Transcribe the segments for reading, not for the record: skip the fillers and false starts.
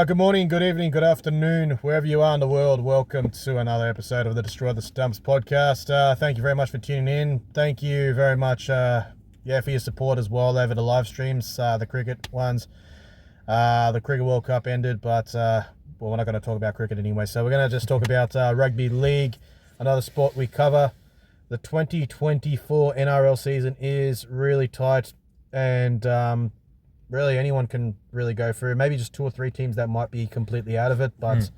Good morning, good evening, good afternoon, wherever you are in the world. Welcome to another episode of the Destroy the Stumps podcast. Thank you very much for tuning in. Thank you very much, for your support as well over the live streams, the cricket ones. The Cricket World Cup ended, but we're not going to talk about cricket anyway. So we're going to just talk about rugby league, another sport we cover. The 2024 NRL season is really tight, and really anyone can really go through. Maybe just two or three teams that might be completely out of it, but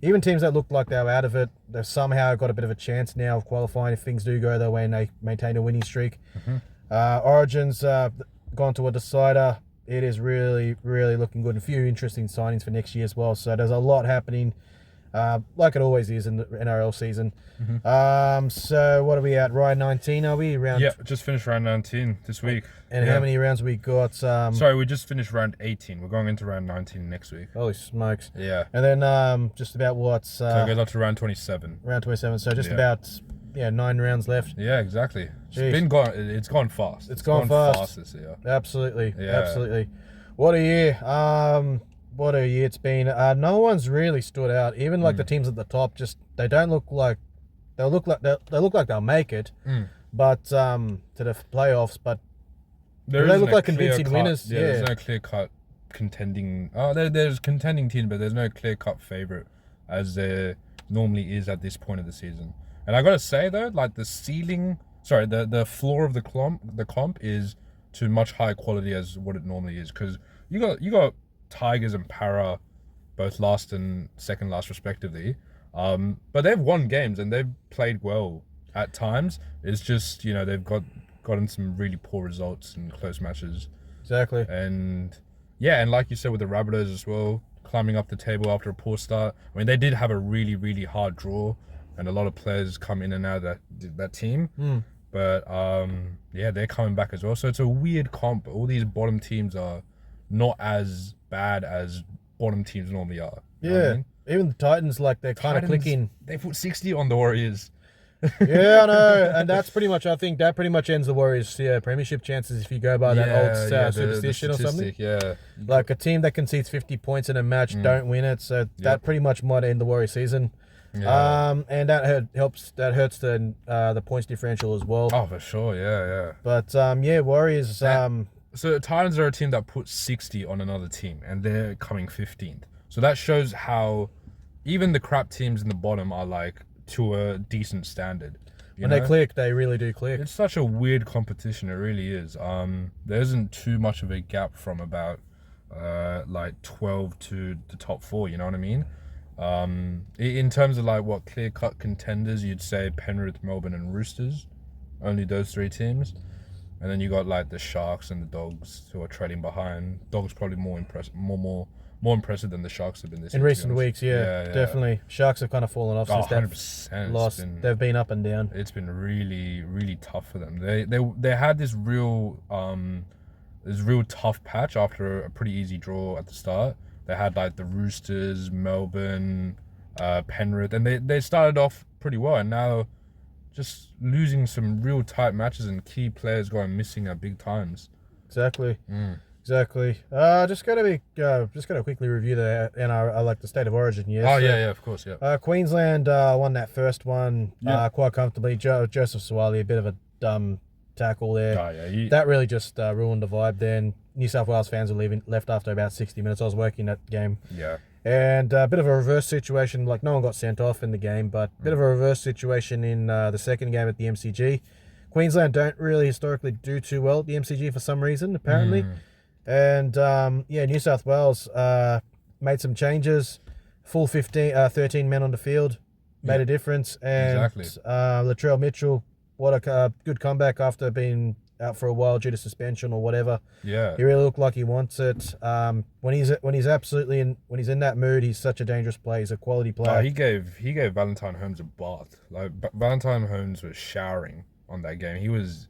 even teams that looked like they were out of it, they've somehow got a bit of a chance now of qualifying if things do go their way and they maintain a winning streak. Origin's gone to a decider. It is really, really looking good. A few interesting signings for next year as well. So there's a lot happening, like it always is in the NRL season. So what are we at? Round 19, are we? Just finished round 19 this week. And how many rounds have we got? Sorry, we just finished round 18. We're going into round 19 next week. Holy smokes. Yeah. And then just about what's... so it goes up to round 27. Round 27, so just about 9 rounds left. Yeah, exactly. Jeez. It's gone fast. It's gone fast this year. Absolutely. Yeah. Absolutely. What a year. What a year it's been. No one's really stood out. Even like the teams at the top, just they don't look like they look like they'll make it, but to the playoffs. But they look like convincing winners. Yeah, there's no clear cut contending. There's contending teams, but there's no clear cut favorite as there normally is at this point of the season. And I gotta say though, like the floor of the comp is to much higher quality as what it normally is, because you got Tigers and Para, both last and second last respectively, but they've won games and they've played well at times. It's just they've gotten some really poor results in close matches. Exactly. And like you said with the Rabbitohs as well, climbing up the table after a poor start. I mean, they did have a really, really hard draw, and a lot of players come in and out of that team. But they're coming back as well. So it's a weird comp. All these bottom teams are not as bad as bottom teams normally are. You know what I mean? Even the Titans, like they're kind of clicking. They put 60 on the Warriors. Yeah, I know, and that's pretty much. I think that pretty much ends the Warriors' premiership chances if you go by that old superstition or something. Yeah, like a team that concedes 50 points in a match don't win it, so that pretty much might end the Warriors' season. Yeah. And that hurts the points differential as well. Oh, for sure, yeah. But Warriors. So the Titans are a team that put 60 on another team, and they're coming 15th. So that shows how even the crap teams in the bottom are like to a decent standard. When they click, they really do click. It's such a weird competition, it really is. There isn't too much of a gap from about like 12 to the top 4, you know what I mean? In terms of like what clear-cut contenders, you'd say Penrith, Melbourne and Roosters. Only those 3 teams. And then you got like the Sharks and the Dogs who are trailing behind. Dogs probably more impressive than the Sharks have been this year. In recent weeks, definitely. Sharks have kind of fallen off since 100%. lost. They've been up and down. It's been really, really tough for them. They had this real tough patch after a pretty easy draw at the start. They had like the Roosters, Melbourne, Penrith, and they started off pretty well, and now just losing some real tight matches and key players going missing at big times. Exactly. Just gonna quickly review the NRL, like the state of origin. Of course. Queensland won that first one quite comfortably. Joseph Suwali, a bit of a dumb tackle there. That really just ruined the vibe. Then New South Wales fans were left after about 60 minutes. I was working that game. And a bit of a reverse situation, like no one got sent off in the game, but a bit of a reverse situation in the second game at the MCG. Queensland don't really historically do too well at the MCG for some reason, apparently. And New South Wales made some changes. Full 13 men on the field made a difference. And Latrell Mitchell, what a good comeback after being out for a while due to suspension or whatever. He really looked like he wants it. When he's in that mood, he's such a dangerous player. He's a quality player. He gave Valentine Holmes a bath. Like Valentine Holmes was showering on that game. He was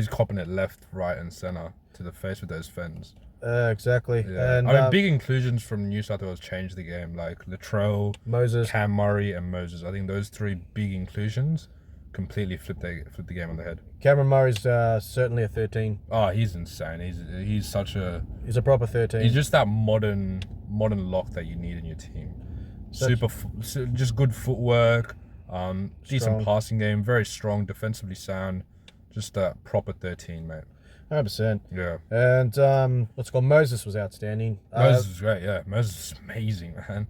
copping it left, right, and center to the face with those fins. Exactly. Yeah. And big inclusions from New South Wales changed the game, like Latrell, Moses, Cam Murray, and Moses. I think those 3 big inclusions completely flipped the game on the head. Cameron Murray's certainly a 13. Oh, he's insane. He's such a He's a proper 13. he's just that modern lock that you need in your team. Just good footwork, decent Strong. passing game, very strong, defensively sound, just a proper 13, mate. 100%. Yeah. And what's it called? Moses was outstanding. Moses was great, yeah. Moses is amazing, man.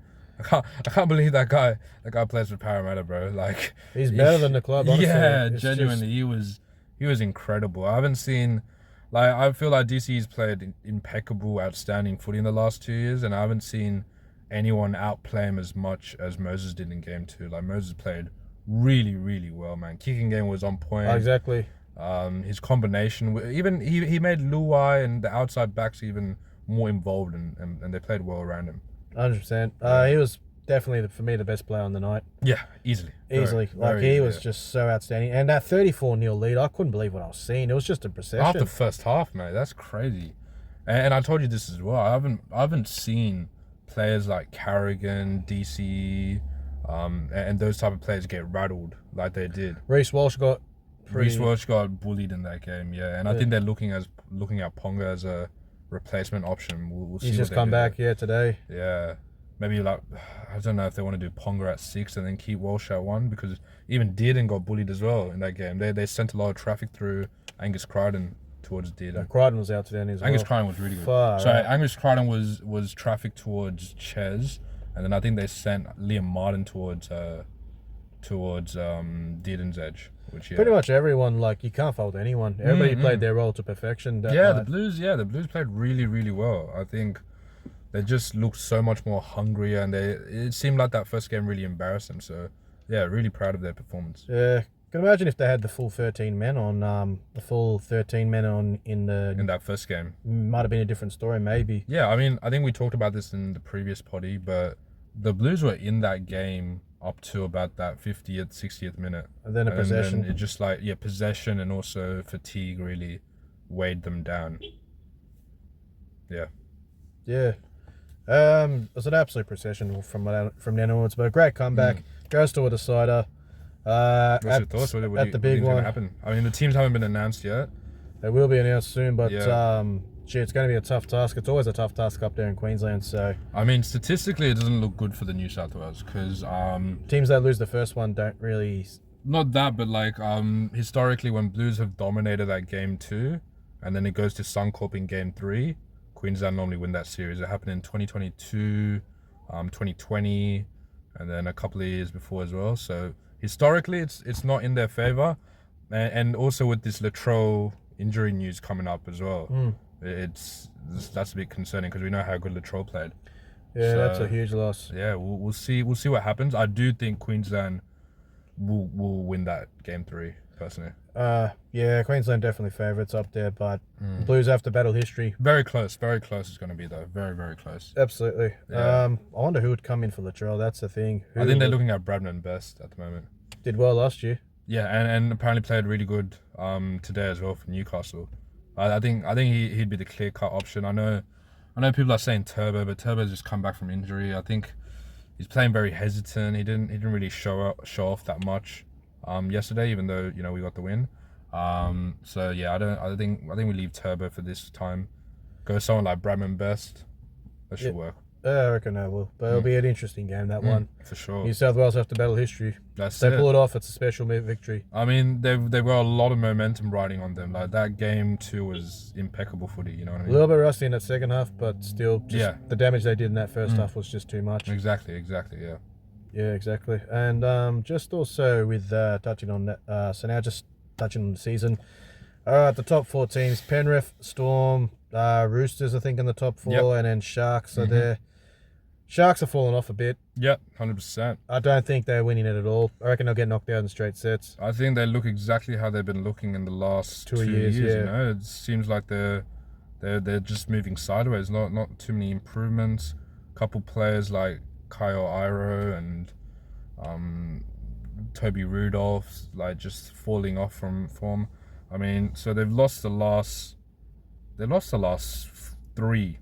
I can't believe that guy plays for Parramatta, bro. Like, he's better than the club, honestly. Yeah, It's genuinely, he was incredible. I haven't seen, like, I feel like DC's played impeccable, outstanding footy in the last 2 years, and I haven't seen anyone outplay him as much as Moses did in game 2. Like, Moses played really, really well, man. Kicking game was on point. Exactly. His combination, even he made Luai and the outside backs even more involved, and they played well around him. 100%. He was definitely, for me, the best player on the night. Yeah, easily. He was just so outstanding. And that 34-0 lead, I couldn't believe what I was seeing. It was just a procession. After the first half, mate, that's crazy. And I told you this as well. I haven't seen players like Carrigan, DC, and those type of players get rattled like they did. Reece Walsh got bullied in that game, yeah. And I think they're looking at Ponga as a replacement option. We'll see. He's just come back today. Yeah. Maybe, like, I don't know if they want to do Ponga at 6 and then keep Walsh at 1, because even Dearden got bullied as well in that game. They sent a lot of traffic through Angus Crichton towards Dearden. Crichton was outstanding as well. Angus Crichton was really good. Angus Crichton was traffic towards Ches, and then I think they sent Liam Martin towards Dearden's edge. Pretty much everyone, like, you can't fault anyone. Everybody played their role to perfection. The Blues played really, really well. I think they just looked so much more hungry, and it seemed like that first game really embarrassed them. So, yeah, really proud of their performance. Yeah, can imagine if they had the full 13 men in that first game. Might have been a different story, maybe. Yeah, I mean, I think we talked about this in the previous poddy, but the Blues were in that game up to about that 50th, 60th minute. And then possession. Then it just possession and also fatigue really weighed them down. Yeah. Yeah. It was an absolute procession from then onwards, but a great comeback. Goes to a decider. What's your thoughts? What the big one. Gonna happen? I mean, the teams haven't been announced yet. They will be announced soon, but it's going to be a tough task. It's always a tough task up there in Queensland. So I mean, statistically, it doesn't look good for the New South Wales, because teams that lose the first one don't really. Not that, but like historically, when Blues have dominated that game 2, and then it goes to Suncorp in game 3, Queensland normally win that series. It happened in 2022, 2020, and then a couple of years before as well. So historically, it's not in their favour, and also with this Latrell injury news coming up as well, that's a bit concerning, because we know how good Latrell played. Yeah, so, that's a huge loss. Yeah, we'll see what happens. I do think Queensland will win that game 3 personally. Yeah, Queensland definitely favourites up there, but Blues have to battle history. Very close it's going to be, though. Very, very close. Absolutely. Yeah. I wonder who would come in for Latrell. That's the thing. I think they're looking at Bradman Best at the moment. Did well last year. Yeah, and apparently played really good today as well for Newcastle. I think he'd be the clear-cut option. I know people are saying Turbo, but Turbo's just come back from injury. I think he's playing very hesitant. He didn't really show off that much yesterday, even though we got the win. So yeah, I think we leave Turbo for this time. Go someone like Bradman Best. That should work. I reckon that will. But it'll be an interesting game, that one. For sure. New South Wales have to battle history. If they pull it off, it's a special victory. I mean, they've got a lot of momentum riding on them. Like, that game 2 was impeccable footy, you know what I mean? A little bit rusty in that second half, but still, the damage they did in that first half was just too much. Exactly, yeah. Yeah, exactly. And just also with touching on that, so now just touching on the season. The top 4 teams, Penrith, Storm, Roosters, I think, in the top 4, and then Sharks are there. Sharks have fallen off a bit. Yep, 100%. I don't think they're winning it at all. I reckon they'll get knocked out in straight sets. I think they look exactly how they've been looking in the last 2 years. Yeah. It seems like they're just moving sideways. Not too many improvements. A couple players like Kyle Iro and Toby Rudolph, like, just falling off from form. I mean, so they've lost the last 3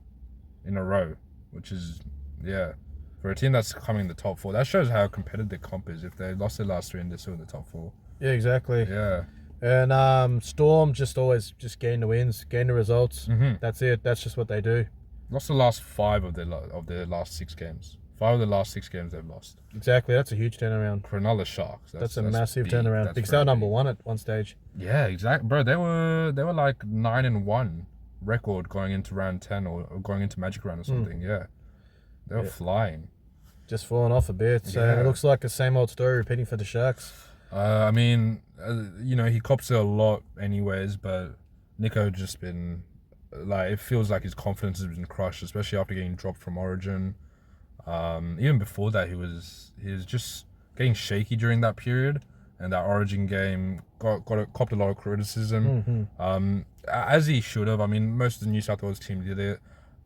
in a row, which is, for a team that's coming in the top 4, that shows how competitive the comp is. If they lost their last 3 and they're still in the top 4. Yeah, exactly. Yeah. And Storm just always just gain the wins, gain the results. Mm-hmm. That's it. That's just what they do. Lost the last 5 of their last 6 games. 5 of the last 6 games they've lost. Exactly. That's a huge turnaround. Cronulla Sharks. That's a massive big. turnaround. Because they were number one at one stage. Yeah, exactly, bro. They were like 9-1 record going into round 10 or going into Magic Round or something. Yeah, they were flying. Just falling off a bit. So Yeah. it looks like the same old story repeating for the Sharks. I mean, he cops it a lot anyways, but Nico just been like, it feels like his confidence has been crushed, especially after getting dropped from Origin. Even before that, he was just getting shaky during that period, and that Origin game copped a lot of criticism. As he should have. I mean, most of the New South Wales team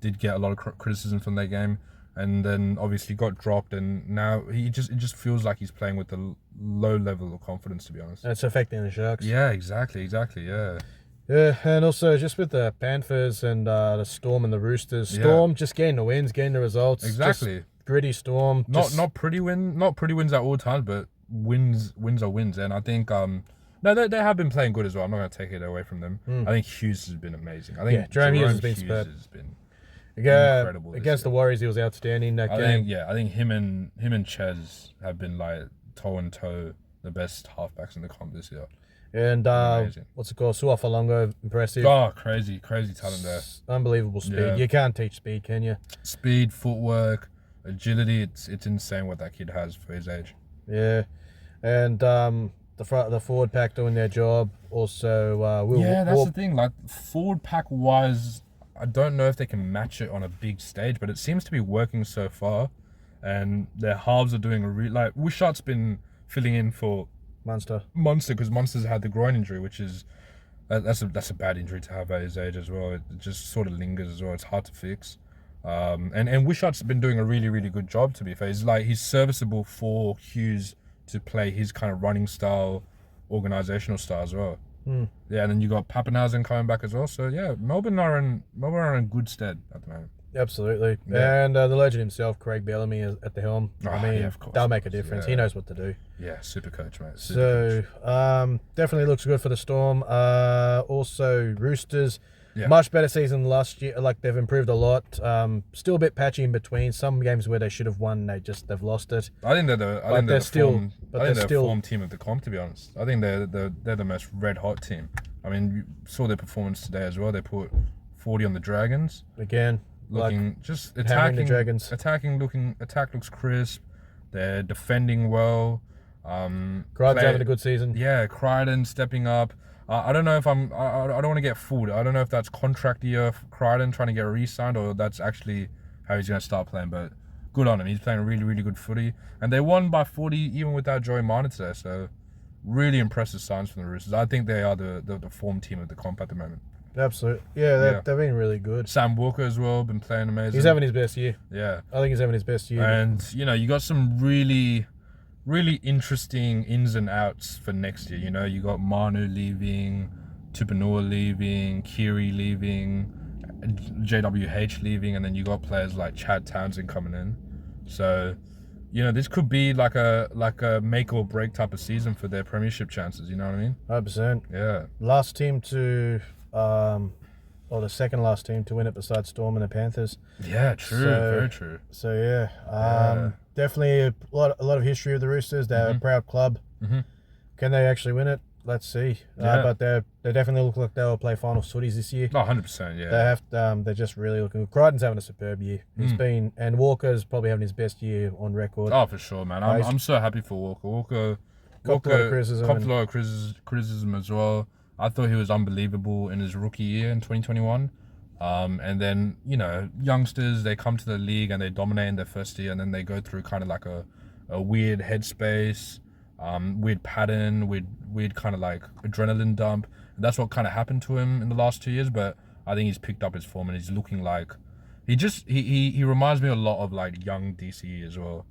did get a lot of criticism from that game, and then obviously got dropped, and now it just feels like he's playing with a low level of confidence, to be honest. And it's affecting the Sharks. Yeah, exactly, yeah. Yeah, and also just with the Panthers and the Storm and the Roosters. Storm just getting the wins, getting the results. Exactly. Just gritty Storm. Not pretty wins at all times, but wins are wins, and I think no, they have been playing good as well. I'm not going to take it away from them. I think Hughes has been amazing. I think Jerome Hughes has been superb. Incredible against the Warriors, he was outstanding that game. I think him and Ches have been like toe and toe the best halfbacks in the comp this year. And what's it called? Suafalongo, impressive. Oh, crazy talent there. Unbelievable speed. Yeah. You can't teach speed, can you? Speed, footwork, agility. It's insane what that kid has for his age. Yeah, and the forward pack doing their job. Also, that's the thing. Like forward pack wise, I don't know if they can match it on a big stage, but it seems to be working so far. And their halves are doing like Wishart's been filling in for Munster, because Munster's had the groin injury, which is that's a bad injury to have at his age as well. It just sort of lingers as well. It's hard to fix. And Wishart's been doing a really, really good job, to be fair. He's serviceable for Hughes to play his kind of running style, organizational style as well. Yeah, and then you got Pappenhausen coming back as well. So yeah, Melbourne are in good stead at the moment. Absolutely. Yeah. And the legend himself, Craig Bellamy, is at the helm. Of course, they'll make a difference. Yeah. He knows what to do. Yeah, super coach, mate. Definitely looks good for the Storm. Also, Roosters. Yeah. Much better season than last year. Like, they've improved a lot. Still a bit patchy in between. Some games where they should have won, they've lost it. I think they're the form team of the comp, to be honest. I think they're the most red hot team. I mean, you saw their performance today as well. They put 40 on the Dragons. Again, looking just attacking the Dragons. Attack looks crisp. They're defending well. Crichton's having a good season. Yeah, Crichton stepping up. I don't know if I don't want to get fooled. I don't know if that's contract year for Crichton trying to get re-signed, or that's actually how he's going to start playing. But good on him. He's playing really, really good footy. And they won by 40 even without Joey Miner today. So really impressive signs from the Roosters. I think they are the form team of the comp at the moment. Absolutely. Yeah, they've been really good. Sam Walker as well, been playing amazing. He's having his best year. Yeah. I think he's having his best year. And, you got some really, really interesting ins and outs for next year. You got Manu leaving, Tupanua leaving, Kiri leaving, JWH leaving, and then you got players like Chad Townsend coming in. So, this could be like a make or break type of season for their premiership chances. You know what I mean? 100%. Yeah. Last team to, or the second last team to win it besides Storm and the Panthers. Yeah, true. Very true. So yeah, definitely a lot of history of the Roosters. They're a proud club. Can they actually win it? Let's see. But they definitely look like they'll play finals footies this year. Oh, 100%, yeah. They have. They're just really looking good. Crichton's having a superb year. And Walker's probably having his best year on record. Oh, for sure, man. I'm so happy for Walker. Walker copped a lot of criticism as well. I thought he was unbelievable in his rookie year in 2021. And then, youngsters, they come to the league and they dominate in their first year, and then they go through kind of like a weird headspace, weird pattern, weird kind of like adrenaline dump. And that's what kind of happened to him in the last 2 years, but I think he's picked up his form and he's looking like he reminds me a lot of like young DCE as well.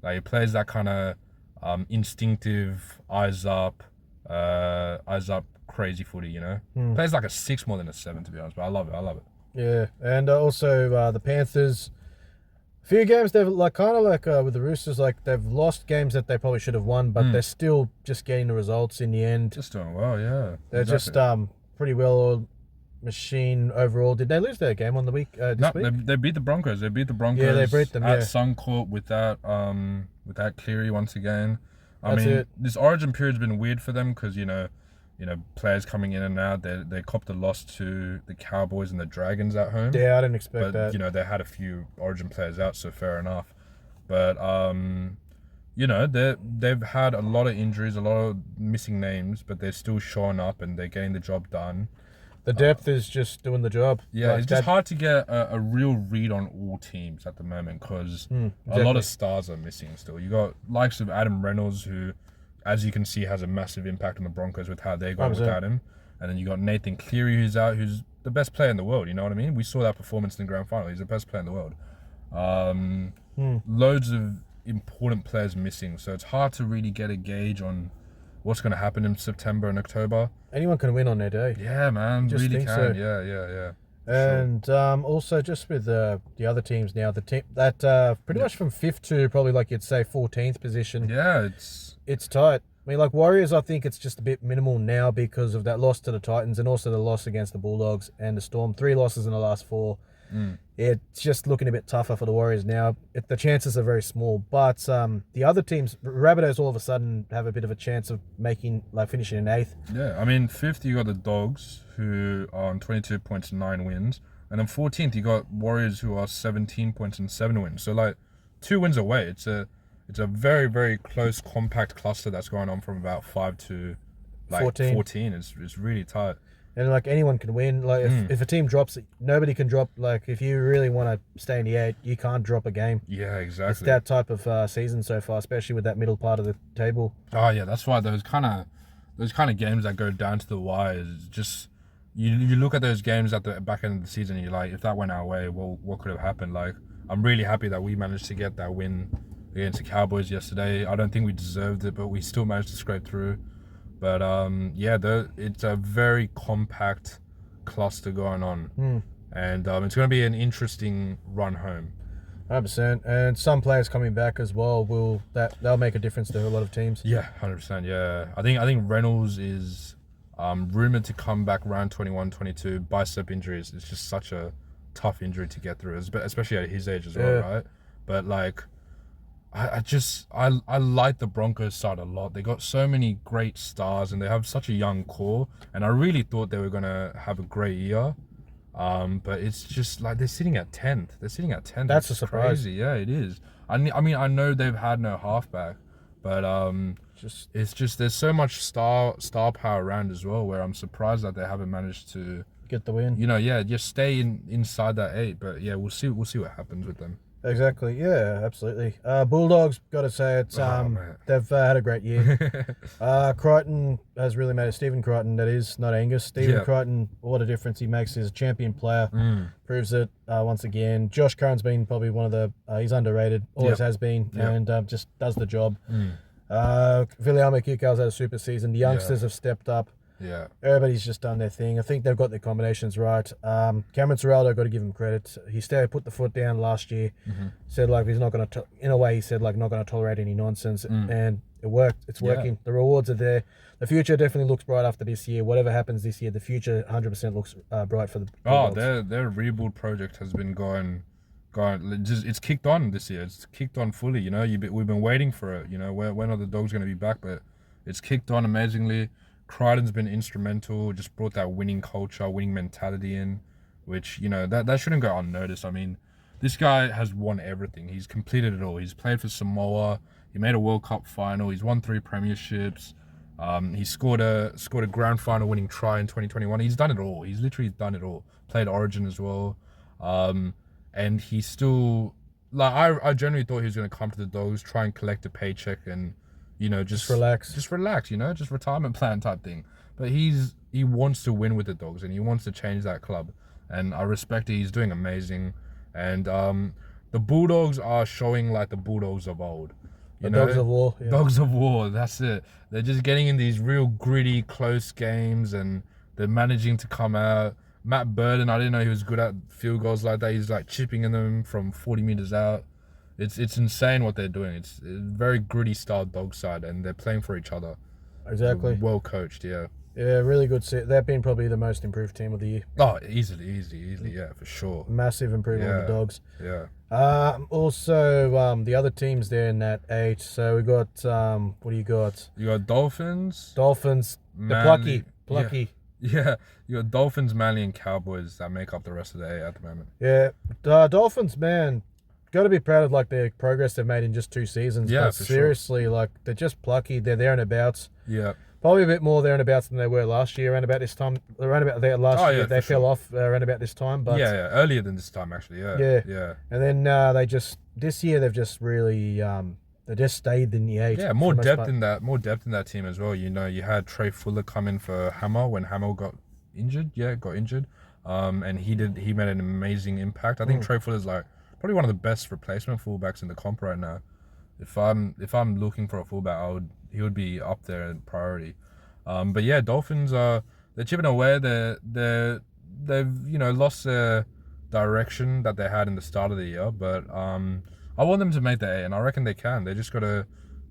Like he plays that kind of instinctive, eyes up crazy footy, Plays like a 6 more than a 7, to be honest, but I love it. Yeah, and also the Panthers, few games they've like kind of like with the Roosters, like they've lost games that they probably should have won, but they're still just getting the results in the end. Just doing well, yeah. They're exactly. just pretty well machine overall. Did they lose their game on the week this week? They beat the Broncos. They beat the Broncos. Yeah, they beat them, at yeah. Suncorp with that Cleary once again. That's it. This Origin period's been weird for them because players coming in and out. They copped a loss to the Cowboys and the Dragons at home. Yeah, I didn't expect But that. they had a few Origin players out, so fair enough. But they've had a lot of injuries, a lot of missing names, but they're still showing up and they're getting the job done. The depth is just doing the job. Yeah, Like it's just hard to get a real read on all teams at the moment because a lot of stars are missing still. You got likes of Adam Reynolds, who, as you can see, has a massive impact on the Broncos with how they go 100%. without him. And then you got Nathan Cleary, who's out, who's the best player in the world. You know what I mean? We saw that performance in the grand final. He's the best player in the world. Loads of important players missing, so it's hard to really get a gauge on what's going to happen in September and October. Anyone can win on their day. Yeah, man, Just really think can. so. Yeah. And also just with the other teams now, the team that pretty much from 5th to probably like you'd say 14th position. Yeah, It's tight. I mean, like Warriors, I think it's just a bit minimal now because of that loss to the Titans and also the loss against the Bulldogs and the Storm. 3 losses in the last 4. It's just looking a bit tougher for the Warriors now. The chances are very small, but the other teams, Rabbitohs, all of a sudden have a bit of a chance of finishing in 8th. Yeah, I mean, 5th you got the Dogs, who are on 22 points and 9 wins, and then 14th you got Warriors, who are 17 points and 7 wins. So like 2 wins away. It's a very, very close, compact cluster that's going on from about 5 to like 14. It's really tight. And like anyone can win. Like if a team drops, nobody can drop. Like if you really want to stay in the 8, you can't drop a game. Yeah, exactly. It's that type of season so far, especially with that middle part of the table. Oh yeah, that's why those kind of games that go down to the wire is just you look at those games at the back end of the season and you're like, if that went our way, well, what could have happened? Like, I'm really happy that we managed to get that win against the Cowboys yesterday. I don't think we deserved it, but we still managed to scrape through. But it's a very compact cluster going on, and it's going to be an interesting run home. 100%. And some players coming back as well they'll make a difference to a lot of teams. Yeah, 100%. Yeah, I think Reynolds is rumored to come back round 21, 22. Bicep injuries. It's just such a tough injury to get through, especially at his age as well, right? But like, I like the Broncos side a lot. They got so many great stars and they have such a young core. And I really thought they were gonna have a great year. But it's just like they're sitting at 10th. That's a surprise. Crazy. Yeah, it is. I mean, I know they've had no halfback, but it's just there's so much star power around as well. Where I'm surprised that they haven't managed to get the win. Just stay inside that 8. But yeah, we'll see what happens with them. Exactly. Yeah, absolutely. Bulldogs, got to say it's they've had a great year. Crichton has really made it. Stephen Crichton, that is, not Angus. Stephen Crichton, what a difference he makes. He's a champion player. Proves it once again. Josh Curran's been probably one of the he's underrated, always has been, and just does the job. Viliame Kikau's had a super season. The youngsters have stepped up. Yeah. Everybody's just done their thing. I think they've got their combinations right. Cameron Ciraldo, got to give him credit. He put the foot down last year. Said like he's not going to, in a way, he said like not going to tolerate any nonsense, and it worked. It's working. The rewards are there. The future definitely looks bright after this year. Whatever happens this year, the future 100% looks bright for the Bulldogs. Their rebuild project has been going. It's kicked on this year. It's kicked on fully. We've been waiting for it. When are the Dogs going to be back? But it's kicked on amazingly. Crichton's been instrumental, just brought that winning culture, winning mentality in, which, that shouldn't go unnoticed. I mean, this guy has won everything. He's completed it all. He's played for Samoa. He made a World Cup final. He's won 3 premierships. He scored a grand final winning try in 2021. He's done it all. He's literally done it all. Played Origin as well. And he's still, like, I generally thought he was going to come to the Dogs, try and collect a paycheck and, just relax. Just retirement plan type thing. But he wants to win with the Dogs and he wants to change that club. And I respect it. He's doing amazing. And the Bulldogs are showing like the Bulldogs of old. Dogs of War. Yeah. Dogs of War, that's it. They're just getting in these real gritty, close games and they're managing to come out. Matt Burden, I didn't know he was good at field goals like that. He's like chipping in them from 40 meters out. It's insane what they're doing. It's a very gritty style dog side, and they're playing for each other. Exactly. Well coached, yeah. Yeah, really good. They've been probably the most improved team of the year. Oh, easily, yeah, for sure. Massive improvement with the Dogs. Yeah. Also, the other teams there in that 8. So we got what do you got? You got Dolphins. Dolphins. Manly, The plucky. Yeah, you got Dolphins, Manly, and Cowboys that make up the rest of the 8 at the moment. Yeah, Dolphins, man, got to be proud of like the progress they've made in just 2 seasons. Yeah, but for seriously, like they're just plucky. They're there and abouts. Yeah. Probably a bit more there and abouts than they were last year. Around about this time, around about there last year, they fell off around about this time. But yeah, earlier than this time actually. Yeah. And then this year they've just really they just stayed in the 8. Yeah, more depth in that team as well. You know, you had Trey Fuller come in for Hammer when Hammer got injured. Yeah, got injured. And he made an amazing impact. I think Trey Fuller's like probably one of the best replacement fullbacks in the comp right now. If I'm looking for a fullback, he would be up there in priority. But yeah, Dolphins they're chipping away. They've lost their direction that they had in the start of the year. But I want them to make the 8, and I reckon they can. They just got to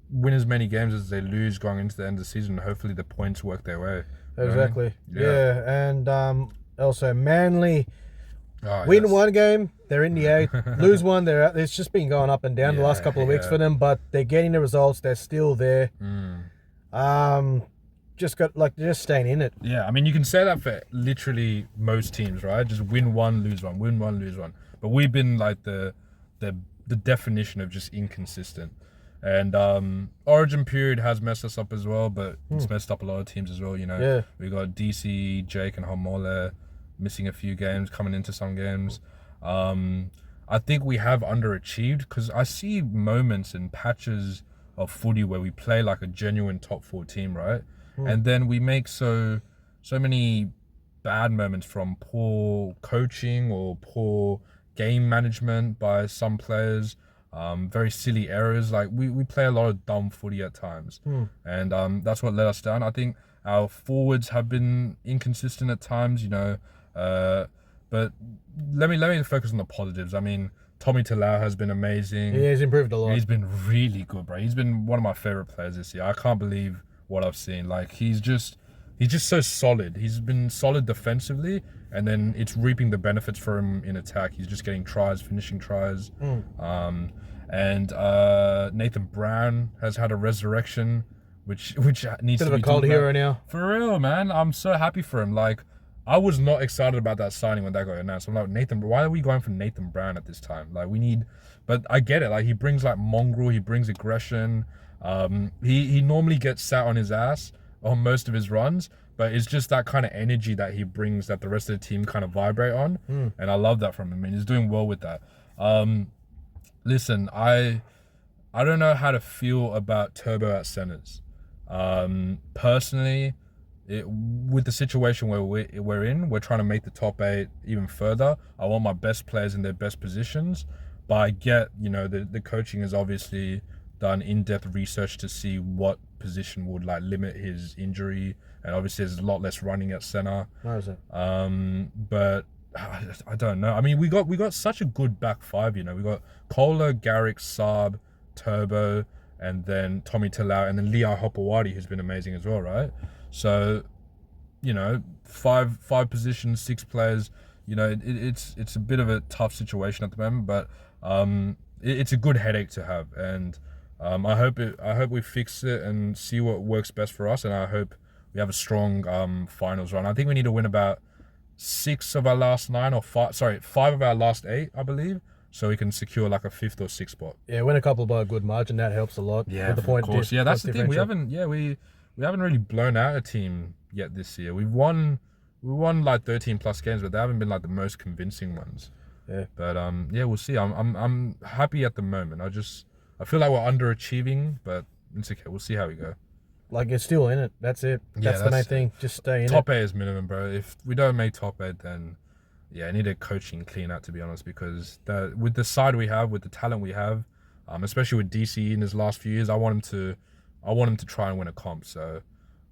win as many games as they lose going into the end of the season. And hopefully the points work their way. Exactly. You know what I mean? Yeah, and also Manly. Win one game, they're in the 8. Lose one, they're out. It's just been going up and down the last couple of weeks for them, but they're getting the results. They're still there. Just staying in it. Yeah, I mean, you can say that for literally most teams, right? Just win one, lose one, win one, lose one. But we've been like the definition of just inconsistent. And Origin period has messed us up as well, but it's messed up a lot of teams as well. You know, we got DC, Jake, and Homole missing a few games, coming into some games. I think we have underachieved because I see moments and patches of footy where we play like a genuine top 4 team, right? And then we make so many bad moments from poor coaching or poor game management by some players. Very silly errors. Like we play a lot of dumb footy at times, and that's what let us down. I think our forwards have been inconsistent at times, you know. But let me focus on the positives. I mean, Tommy Talau has been amazing. Yeah, he's improved a lot. He's been really good, bro. He's been one of my favorite players this year. I can't believe what I've seen. Like he's just so solid. He's been solid defensively, and then it's reaping the benefits for him in attack. He's just getting tries, finishing tries. And Nathan Brown has had a resurrection, which needs to be a cold hero now. For real, man. I'm so happy for him. Like, I was not excited about that signing when that got announced. I'm like, Nathan, why are we going for Nathan Brown at this time? Like, but I get it. Like, he brings like mongrel, he brings aggression. He normally gets sat on his ass on most of his runs, but it's just that kind of energy that he brings that the rest of the team kind of vibrate on. And I love that from him, and he's doing well with that. Listen, I don't know how to feel about Turbo at centers. Personally, with the situation where we're in, we're trying to make the top 8 even further. I want my best players in their best positions, but I get, the coaching has obviously done in-depth research to see what position would like limit his injury, and obviously there's a lot less running at center. How is it? But I don't know. I mean, we got such a good back 5. We got Kohler, Garrick, Saab, Turbo, and then Tommy Talau, and then Leo Hopewadi, who's been amazing as well, right? So, 5 positions, 6 players. It's a bit of a tough situation at the moment, but it's a good headache to have, and I hope we fix it and see what works best for us, and I hope we have a strong finals run. I think we need to win about 6 of our last 9 or 5 of our last 8, I believe, so we can secure like a 5th or 6th spot. Yeah, win a couple by a good margin, that helps a lot. Yeah, with the point of course. Yeah, that's the thing. We haven't really blown out a team yet this year. We won like 13 plus games, but they haven't been like the most convincing ones. Yeah. But we'll see. I'm happy at the moment. I feel like we're underachieving, but it's okay. We'll see how we go. Like, you're still in it. That's it. That's the main thing. Just stay in it. Top 8 is minimum, bro. If we don't make top 8, then I need a coaching clean out, to be honest, because with the side we have, with the talent we have, especially with DC in his last few years, I want him to try and win a comp. So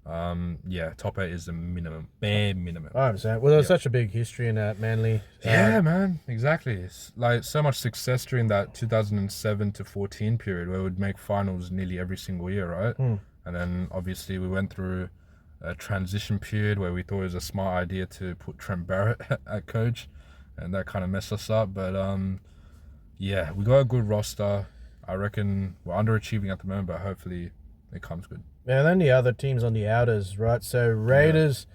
Yeah, top 8 is the minimum, bare minimum. I understand. Well, there's Yeah. such a big history in that Manly. Yeah, man, exactly. It's like so much success during that 2007 to 14 period where we'd make finals nearly every single year, right? And then obviously we went through a transition period where we thought it was a smart idea to put Trent Barrett at coach, and that kind of messed us up. But yeah, we got a good roster. I reckon we're underachieving at the moment, but hopefully it comes good. And then the other teams on the outers, right? So Raiders,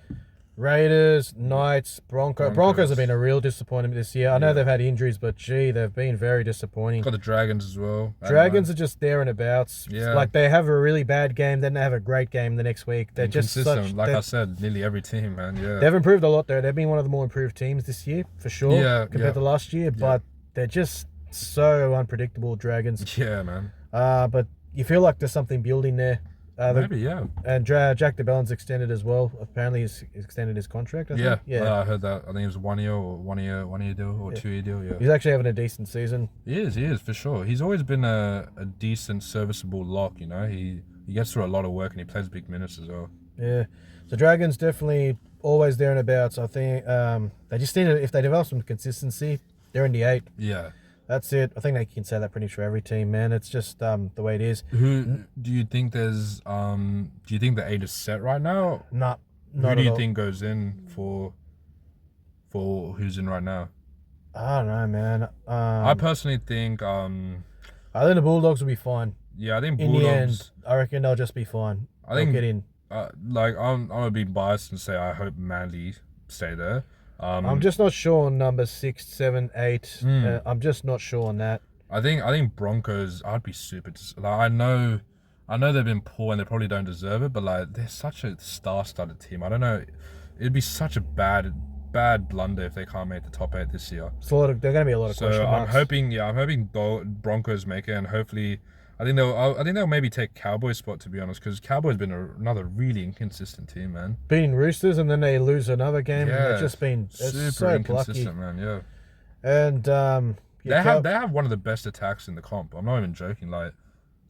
Knights, Broncos have been a real disappointment this year. I know they've had injuries, but gee, they've been very disappointing. Got the Dragons as well. Dragons are just there and abouts. Yeah. Like they have a really bad game, then they have a great game the next week. They're just consistent. Like I said, nearly every team, man. Yeah. They've improved a lot there. They've been one of the more improved teams this year, for sure, compared to last year. But they're just so unpredictable, Dragons. Yeah, man. But you feel like there's something building there. Maybe, yeah. And Jack DeBellin's extended as well. Apparently, he's extended his contract. I think. I heard that. I think it was 1 year or one year deal or 2 year deal. Yeah, he's actually having a decent season. He is for sure. He's always been a decent, serviceable lock. You know, he gets through a lot of work and he plays big minutes as well. Yeah, so Dragons definitely always there and abouts. I think they just need to, if they develop some consistency, they're in the 8. Yeah. That's it. I think they can say that pretty much for every team, man. It's just the way it is. Who do you think there's? Do you think the 8 is set right now? Not Who do you think goes in for who's in right now? I don't know, man. I personally think I think the Bulldogs will be fine. Yeah, I think in Bulldogs. The end, I reckon they'll just be fine. They'll get in. Like I'm gonna be biased and say I hope Manly stay there. I'm just not sure on number 6, 7, 8. I'm just not sure on that. I think Broncos. I'd be super. Like I know they've been poor and they probably don't deserve it, but like they're such a star-studded team. I don't know. It'd be such a bad blunder if they can't make the top 8 this year. So they're going to be a lot of question marks. I'm hoping Broncos make it, and hopefully, I think they'll maybe take Cowboys' spot, to be honest, because Cowboys been another really inconsistent team, man. Beating Roosters and then they lose another game. Yeah, they've just been super so inconsistent, plucky. man. Yeah, and they have one of the best attacks in the comp. I'm not even joking. Like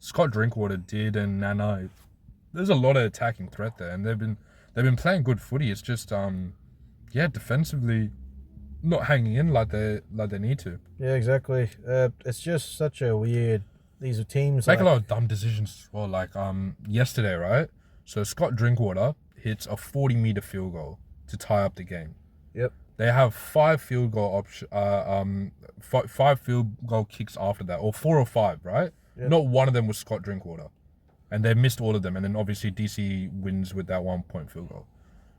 Scott Drinkwater did, and Nanai. There's a lot of attacking threat there, and they've been playing good footy. It's just defensively not hanging in like they need to. Yeah, exactly. It's just such a weird. These are teams make a lot of dumb decisions as well. Like yesterday, right? So Scott Drinkwater hits a 40-meter field goal to tie up the game. Yep. They have 5 field goal five field goal kicks after that, or 4 or 5, right? Yep. Not one of them was Scott Drinkwater, and they missed all of them. And then obviously DC wins with that 1-point field goal.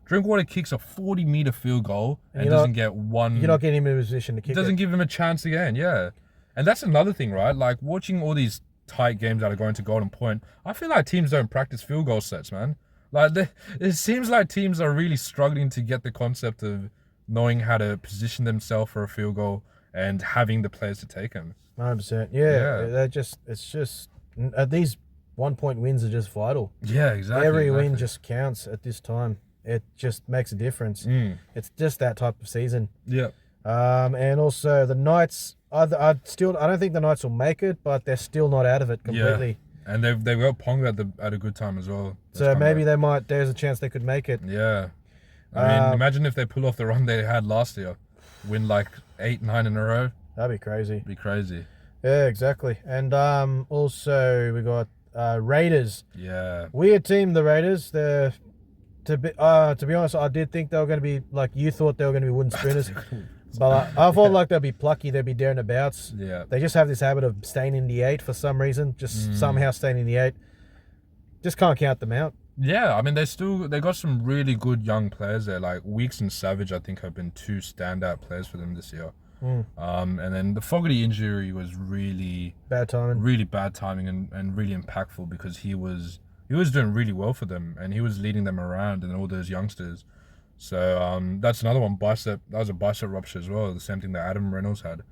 Drinkwater kicks a 40-meter field goal and doesn't get one. You're not getting him in a position to kick. Doesn't give him a chance again. Yeah. And that's another thing, right? Like, watching all these tight games that are going to Golden Point, I feel like teams don't practice field goal sets, man. Like, it seems like teams are really struggling to get the concept of knowing how to position themselves for a field goal and having the players to take them. 100%. Yeah. It's just these 1-point wins are just vital. Yeah, exactly. Every win just counts at this time. It just makes a difference. It's just that type of season. Yeah. And also the Knights. I don't think the Knights will make it, but they're still not out of it completely. Yeah. And they've got Ponga at a good time as well. So maybe they might. There's a chance they could make it. Yeah. I mean, imagine if they pull off the run they had last year, win like 8, 9 in a row. That'd be crazy. Be crazy. Yeah, exactly. And also we got Raiders. Yeah. Weird team, the Raiders. They're to be honest, I did think they were going to be like you thought they were going to be wooden spinners. But I thought like they'd be plucky, they'd be there and abouts. Yeah. They just have this habit of staying in the 8 for some reason, just somehow staying in the 8. Just can't count them out. Yeah, I mean they got some really good young players there. Like Weeks and Savage, I think have been 2 standout players for them this year. And then the Fogarty injury was really bad timing and really impactful because he was doing really well for them and he was leading them around and all those youngsters. So that's another one. That was a bicep rupture as well. The same thing that Adam Reynolds had.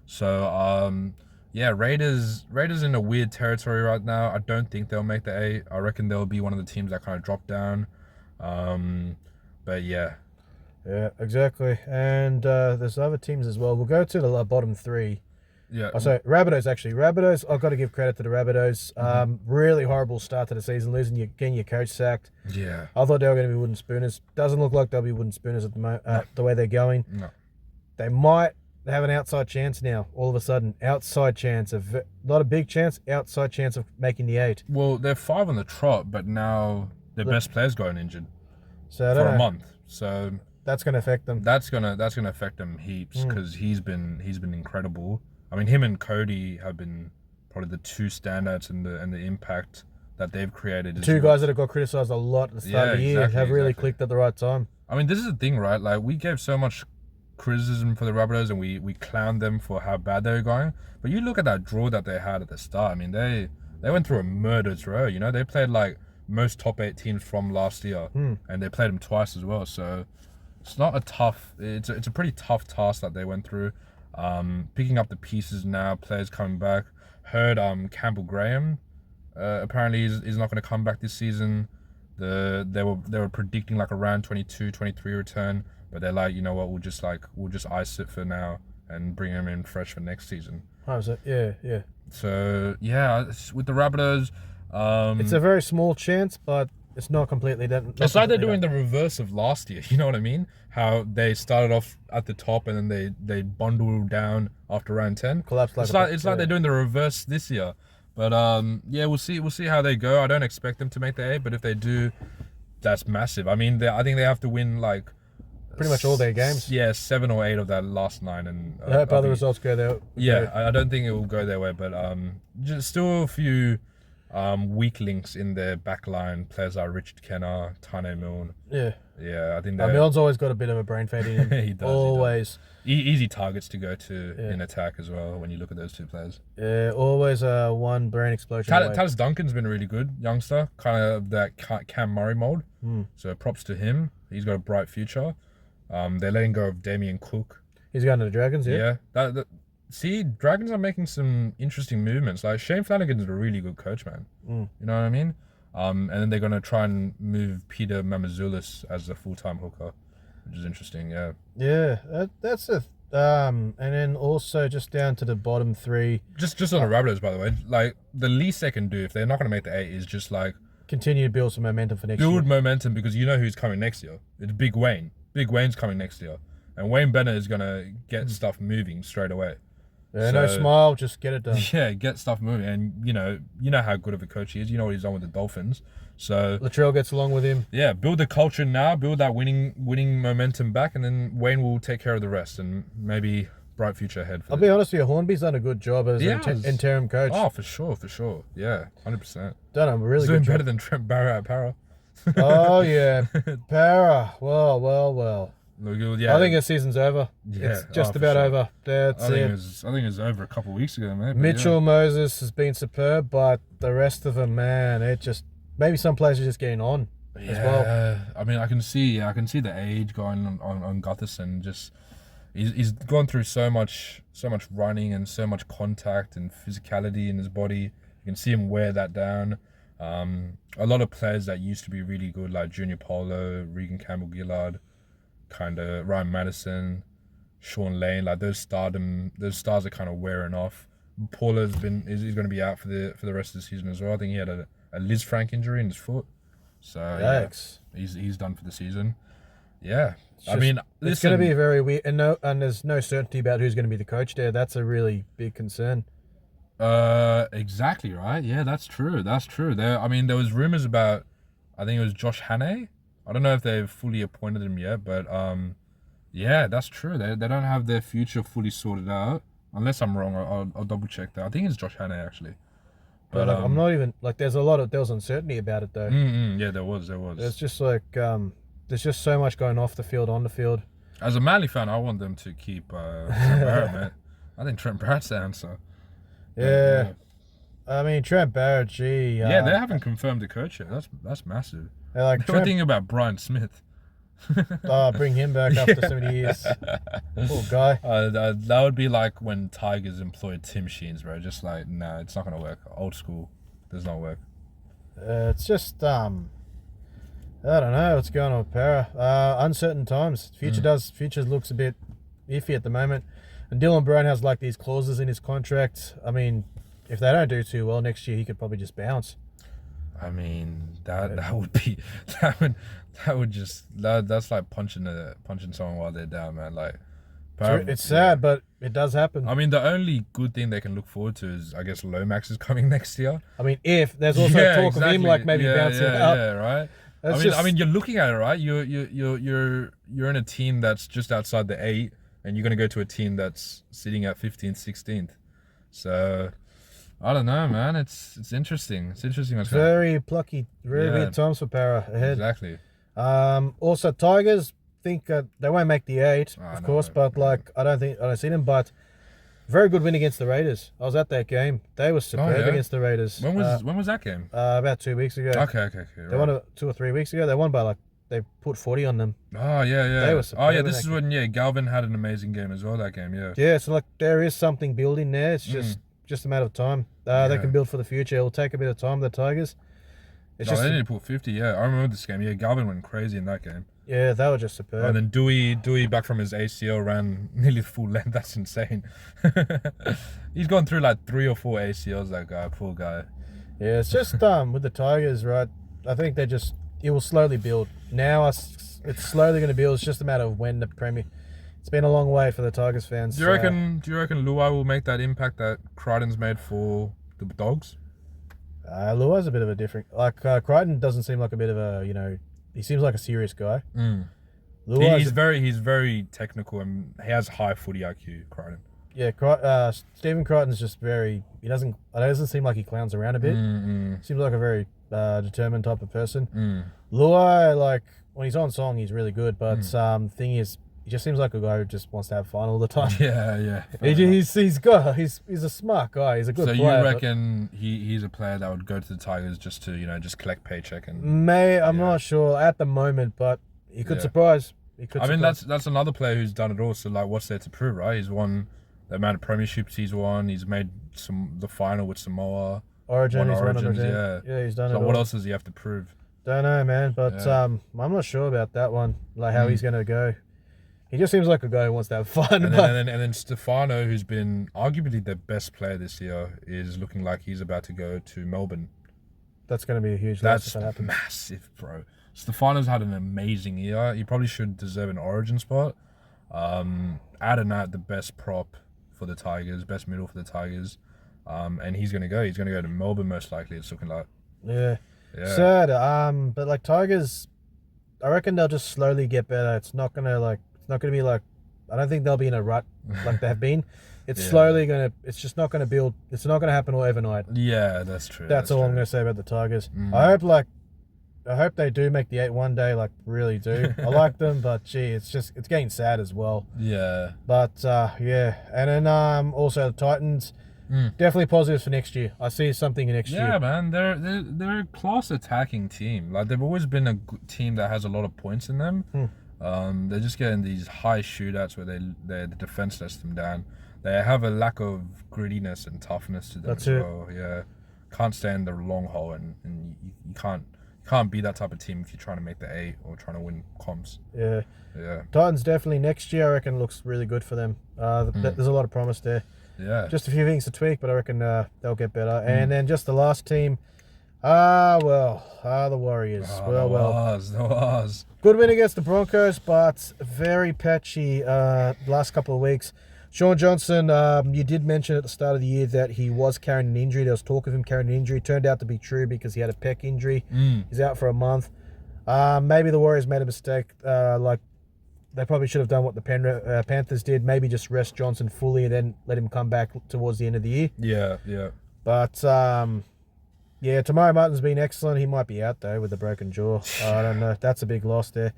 So Raiders in a weird territory right now. I don't think they'll make the 8. I reckon they'll be one of the teams that kind of drop down. But yeah. Yeah, exactly. And there's other teams as well. We'll go to the bottom 3. Yeah. Oh, sorry, Rabbitohs actually. Rabbitohs, I've got to give credit to the Rabbitohs. Really horrible start to the season, getting your coach sacked. Yeah. I thought they were going to be wooden spooners. Doesn't look like they'll be wooden spooners at the way they're going. No. They might have an outside chance now. All of a sudden, outside chance not a big chance, outside chance of making the 8. Well, they're 5 on the trot, but now their best player's going injured So for a month. So that's going to affect them. that's gonna affect them heaps because he's been incredible. I mean, him and Cody have been probably the 2 standouts and the impact that they've created. Two guys that have got criticised a lot at the start of the year have really clicked at the right time. I mean, this is the thing, right? Like, we gave so much criticism for the Rabbitohs and we clowned them for how bad they were going. But you look at that draw that they had at the start. I mean, they went through a murder's row. You know, they played like most top 8 teams from last year, and they played them twice as well. So it's not a tough. It's a pretty tough task that they went through. Picking up the pieces now, players coming back. Heard Campbell Graham apparently is not going to come back this season. They were predicting like around 22, 23 return, but they're like, you know what, we'll just ice it for now and bring him in fresh for next season. Oh, is it? Yeah. So yeah, with the Rabbitohs, it's a very small chance, but it's not completely done. It's like they're doing the reverse of last year. You know what I mean? How they started off at the top and then they bundled down after round 10. Collapsed It's like they're doing the reverse this year. But yeah, we'll see how they go. I don't expect them to make the 8, but if they do, that's massive. I mean, I think they have to win like pretty much all their games. Yeah, 7 or 8 of that last 9, and I hope other results go there. Yeah, I don't think it will go their way, but just still a few weak links in their back line. Players like Richard Kenner, Tane Milne. Yeah, I think that Milne's always got a bit of a brain fade in him. He does. Always. Easy targets to go to in attack as well when you look at those 2 players. Yeah, always one brain explosion. Talis Duncan's been a really good youngster, kind of that Cam Murray mold. So props to him. He's got a bright future. They're letting go of Damien Cook. He's going to the Dragons, yeah. See, Dragons are making some interesting movements. Like, Shane Flanagan's a really good coach, man. You know what I mean? And then they're going to try and move Peter Mamazoulis as a full-time hooker, which is interesting, yeah. Yeah, that's a... and then also just down to the bottom 3. Just on the Rabbitohs, by the way. Like, the least they can do if they're not going to make the 8 is just, like... continue to build some momentum for next year. Build momentum because you know who's coming next year. It's Big Wayne. Big Wayne's coming next year. And Wayne Bennett is going to get stuff moving straight away. Yeah, no smile, just get it done. Yeah, get stuff moving. And, you know how good of a coach he is. You know what he's done with the Dolphins. So Latrell gets along with him. Yeah, build the culture now, build that winning momentum back, and then Wayne will take care of the rest and maybe bright future ahead. I'll be honest with you, Hornby's done a good job as an interim coach. Oh, for sure. Yeah, 100%. Done a really good job. Doing better than Trent Barrett at Para. Oh, yeah. Para. Well. Look, yeah. I think the season's over. Yeah, it's just about over. That's it. I think it was over a couple of weeks ago, man. Mitchell Moses has been superb, but the rest of them, man, it just... Maybe some players are just getting on as well. I mean, I can see the age going on Gutherson. Just he's gone through so much running and so much contact and physicality in his body. You can see him wear that down. A lot of players that used to be really good, like Junior Polo, Regan Campbell-Gillard, kind of Ryan Madison, Sean Lane, like those stars are kind of wearing off. Paula's he's going to be out for the rest of the season as well. I think he had a Liz Frank injury in his foot, so Yikes. Yeah, he's done for the season. Yeah, I mean, it's going to be very weird, and there's no certainty about who's going to be the coach there. That's a really big concern. Exactly right. Yeah, that's true. There was rumors about, I think it was Josh Hannay. I don't know if they've fully appointed him yet, but yeah, that's true. They don't have their future fully sorted out. Unless I'm wrong, I'll double check that. I think it's Josh Hannay actually. But I'm not even like. There was uncertainty about it though. Yeah, there was. It's just like there's just so much going off the field, on the field. As a Manly fan, I want them to keep Trent Barrett, man. I think Trent Barrett's the answer. Yeah. I mean, Trent Barrett, gee. Yeah, they haven't confirmed the coach yet. That's massive. Like We're thinking about Brian Smith. Bring him back after so many years. Poor guy. That would be like when Tigers employed Tim Sheens, bro. Just like, nah, it's not going to work. Old school. Does not work. It's just, I don't know what's going on with Para. Uncertain times. Future looks a bit iffy at the moment. And Dylan Brown has like these clauses in his contract. I mean, if they don't do too well next year, he could probably just bounce. I mean, that would be that's like punching someone while they're down, man. Like, It's sad, but it does happen. I mean, the only good thing they can look forward to is, I guess, Lomax is coming next year. I mean, if there's also talk of him like maybe bouncing out. Yeah, right. I mean, you're looking at it, right? You're in a team that's just outside the 8, and you're gonna go to a team that's sitting at 15th, 16th. So I don't know, man. It's interesting. It's interesting. It's very plucky. Very weird times for Para ahead. Exactly. Also, Tigers think they won't make the 8, of course, but like I don't see them. But very good win against the Raiders. I was at that game. They were superb against the Raiders. When was that game? About 2 weeks ago. Okay. They won 2 or 3 weeks ago. They won by like they put 40 on them. Oh yeah. They were superb This is when Galvin had an amazing game as well. That game, yeah. Yeah, so like there is something building there. It's just a matter of time. They can build for the future. It'll take a bit of time. The Tigers. They need to put 50. Yeah, I remember this game. Yeah, Galvin went crazy in that game. Yeah, they were just superb. And then Dewey back from his ACL ran nearly full length. That's insane. He's gone through like 3 or 4 ACLs. That guy, poor guy. Yeah, it's just with the Tigers, right? I think it will slowly build. Now it's slowly going to build. It's just a matter of when the Premier. It's been a long way for the Tigers fans. Do you reckon Luai will make that impact that Crichton's made for the Dogs? Luai's a bit of a different. Like Crichton doesn't seem like a bit of a he seems like a serious guy. He's very technical and he has high footy IQ. Crichton. Yeah, Stephen Crichton's just very. It doesn't seem like he clowns around a bit. Seems like a very determined type of person. Luai, like when he's on song, he's really good. But thing is, he just seems like a guy who just wants to have fun all the time. Yeah. He's a smart guy. He's a good player. So you reckon he's a player that would go to the Tigers just to just collect paycheck and? I'm not sure at the moment, but he could surprise. I mean, that's another player who's done it all. So like, what's there to prove, right? He's won the amount of premierships he's won. He's made the final with Samoa. Origins, yeah, he's done it. So all. What else does he have to prove? Don't know, man. But I'm not sure about that one. Like how he's gonna go. He just seems like a guy who wants to have fun. And then Stefano, who's been arguably the best player this year, is looking like he's about to go to Melbourne. That's going to be a huge loss if that That's happens. massive, bro. Stefano's had an amazing year. He probably should deserve an Origin spot. Adenat, the best prop for the Tigers, best middle for the Tigers. And he's going to go. He's going to go to Melbourne most likely, it's looking like. Yeah. Sad. But like Tigers, I reckon they'll just slowly get better. It's not going to be like, I don't think they'll be in a rut like they have been. It's slowly it's just not going to build. It's not going to happen all overnight. Yeah, that's true. That's all I'm going to say about the Tigers. I hope they do make the 8 one day, like really do. I like them, but gee, it's getting sad as well. Yeah. But yeah. And then also the Titans, definitely positive for next year. I see something in next year. Yeah, man. They're a class attacking team. Like they've always been a good team that has a lot of points in them. They're just getting these high shootouts where the defense lets them down. They have a lack of grittiness and toughness to them well. Yeah, can't stand the long haul, and you can't be that type of team if you're trying to make the 8 or trying to win comps. Yeah. Yeah. Titans definitely next year, I reckon, looks really good for them. There's a lot of promise there. Yeah. Just a few things to tweak, but I reckon they'll get better. And then just the last team. The Warriors. The Wars. Good win against the Broncos, but very patchy last couple of weeks. Sean Johnson, you did mention at the start of the year that he was carrying an injury. There was talk of him carrying an injury. Turned out to be true because he had a pec injury. He's out for a month. Maybe the Warriors made a mistake. Like they probably should have done what the Panthers did. Maybe just rest Johnson fully and then let him come back towards the end of the year. Yeah. But yeah, Tamari Martin's been excellent. He might be out though with a broken jaw. I don't know. That's a big loss there.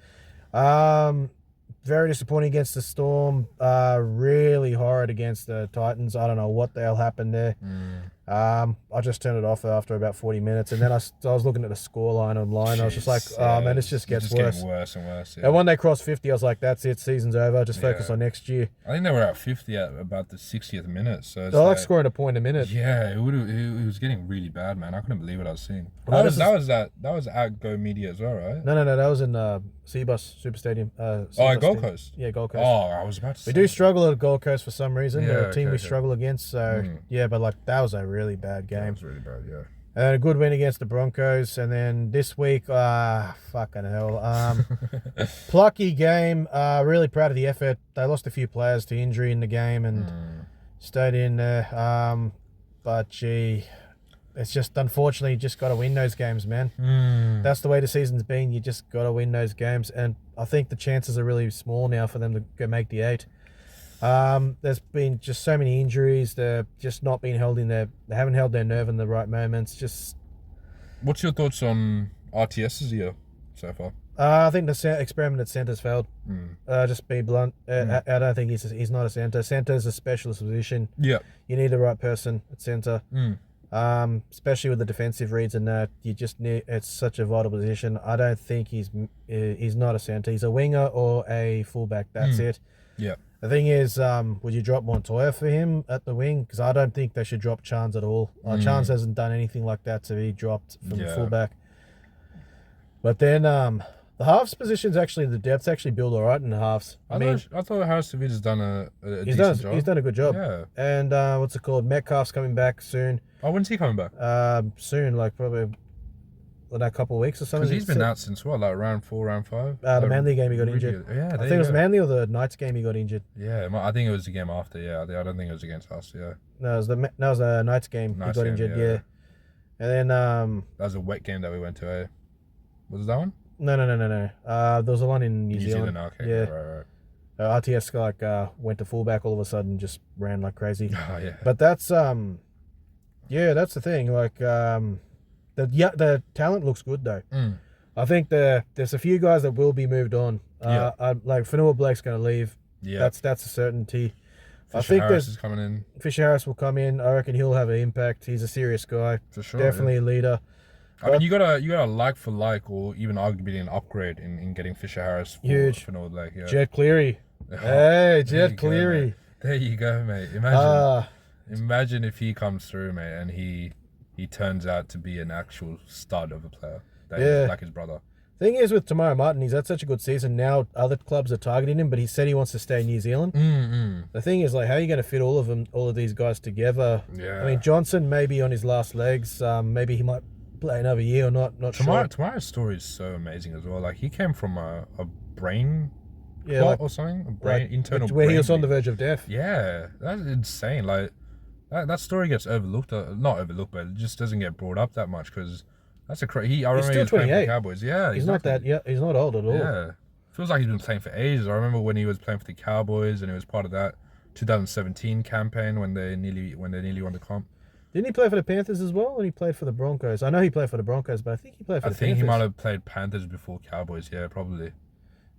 Very disappointing against the Storm. Really horrid against the Titans. I don't know what the hell happened there. I just turned it off after about 40 minutes, and then I was looking at the scoreline online. I was just like, oh man, this just gets worse. Getting worse and worse. Yeah. And when they crossed 50, I was like, that's it, season's over. Just focus on next year. I think they were at 50 at about the 60th minute. So they're like scoring a point a minute. Yeah, it was getting really bad, man. I couldn't believe what I was seeing. That was at Go Media as well, right? No. That was in Seabus Super Stadium. Gold Gold Coast? Yeah, Gold Coast. Oh, I was about to say. We do struggle at Gold Coast for some reason. Yeah, They're a team we okay. struggle against. So, yeah, but like that was a really bad That game. was really bad, yeah. And a good win against the Broncos. And then this week, fucking hell. Plucky game. Really proud of the effort. They lost a few players to injury in the game and stayed in there. But gee, it's just unfortunately you just got to win those games, man. That's the way the season's been. You just got to win those games. And I think the chances are really small now for them to go make the 8. There's been just so many injuries. They're just not being held in their. They haven't held their nerve in the right moments. Just. What's your thoughts on RTS's year so far? I think the experiment at centre's failed. Just be blunt. I don't think he's not a centre. Centre's a specialist position. Yeah. You need the right person at centre. Especially with the defensive reads and that. You just need. It's such a vital position. I don't think he's not a centre. He's a winger or a fullback. That's it. Yeah. The thing is, would you drop Montoya for him at the wing? Because I don't think they should drop Chance at all. Chance hasn't done anything like that to be dropped from fullback. But then the halves positions actually, the depth's actually built all right in the halves. I thought Harris Davida's done a he's decent job. He's done a good job. Yeah. And what's it called? Metcalf's coming back soon. Oh, when's he coming back? Soon, like probably in a couple of weeks or something. Because he's been out since what, like round 4, round 5? The Manly game he got injured. Yeah, I think it was Manly or the Knights game he got injured. Yeah, I think it was the game after. Yeah, I don't think it was against us. Yeah. No, it was the Knights game he got injured. Yeah. And then that was a wet game that we went to. Eh? Was it that one? No. There was a one in New Zealand. Okay. Yeah. Right. RTS went to fullback all of a sudden, just ran like crazy. Oh yeah. But that's that's the thing. Like the talent looks good though. I think there's a few guys that will be moved on. Like Fanua Blake's going to leave. Yeah. That's a certainty. Fisher Harris is coming in. Fisher Harris will come in. I reckon he'll have an impact. He's a serious guy. For sure. Definitely a leader. I mean, you got a like for like, or even arguably an upgrade in getting Fisher Harris for huge. Fanua Blake. Yeah. Jet Cleary. Hey, Jet Cleary. There you go, mate. Imagine if he comes through, mate, and he turns out to be an actual stud of a player. Like his brother. Thing is with Tamara Martin, he's had such a good season. Now other clubs are targeting him, but he said he wants to stay in New Zealand. The thing is, like, how are you going to fit all of these guys together? Yeah. I mean, Johnson may be on his last legs. Maybe he might play another year or not sure. Tamara's story is so amazing as well. Like, he came from a brain clot or something, internal where brain he was on the bleed. verge of death. Yeah, that's insane. Like that story gets overlooked, not overlooked, but it just doesn't get brought up that much because that's a crazy. I remember still he was playing for 28. the Cowboys. Yeah, he's not that. Yeah, he's not old at all. Yeah, feels like he's been playing for ages. I remember when he was playing for the Cowboys and he was part of that 2017 campaign when they nearly won the comp. Didn't he play for the Panthers as well? And he played for the Broncos. I know he played for the Broncos, but I think he played for the Panthers. I think he might have played Panthers before Cowboys. Yeah, probably.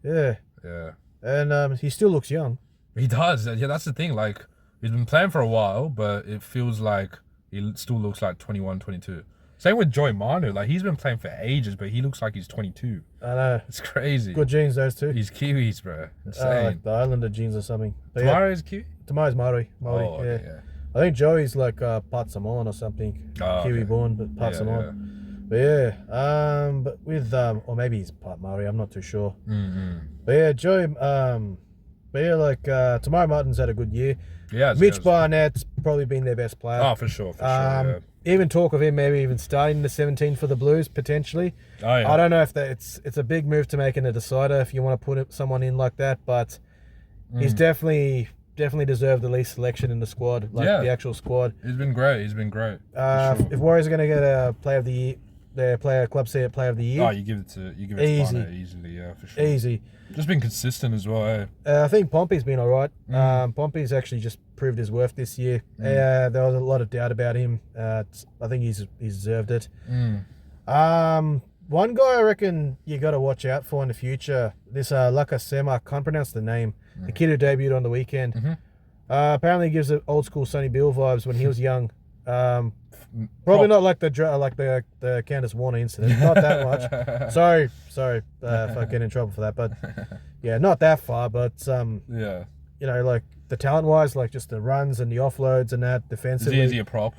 Yeah. Yeah. And he still looks young. He does. Yeah, that's the thing. Like, he's been playing for a while, but it feels like he still looks like 21, 22. Same with Joy Manu. Like, he's been playing for ages, but he looks like he's 22. I know. It's crazy. Good genes, those two. He's Kiwis, bro. Insane. Like the Islander genes or something. Tamara is Kiwi? Tamara's Maori. Oh, okay, yeah. I think Joey's like part Samoan or something. Kiwi born, but part Samoan. Yeah. But yeah, but with or maybe he's part Maori. I'm not too sure. But yeah, Joey. But yeah, like Tamara Martin's had a good year. Yeah, Mitch Barnett's probably been their best player. Oh, for sure. Yeah. Even talk of him maybe even starting the 17 for the Blues potentially. Oh yeah. I don't know if it's a big move to make in a decider if you want to put someone in like that, but he's definitely deserved the least selection in the squad, the actual squad. He's been great. Sure. If Warriors are going to get a player of the year, their club set player of the year. Oh, you give it to Barnett easily, yeah, for sure. Easy. Just been consistent as well, eh? I think Pompey's been all right. Pompey's actually just proved his worth this year. There was a lot of doubt about him. I think he's deserved it. One guy I reckon you got to watch out for in the future. This Lacasema, I can't pronounce the name. The kid who debuted on the weekend. Apparently gives it old school Sonny Bill vibes when he was young. Probably not like the Candace Warner incident. Not that much. Sorry if I get in trouble for that. But yeah, not that far. But yeah, you know, like the talent wise, like just the runs and the offloads and that defensively. Is he a prop?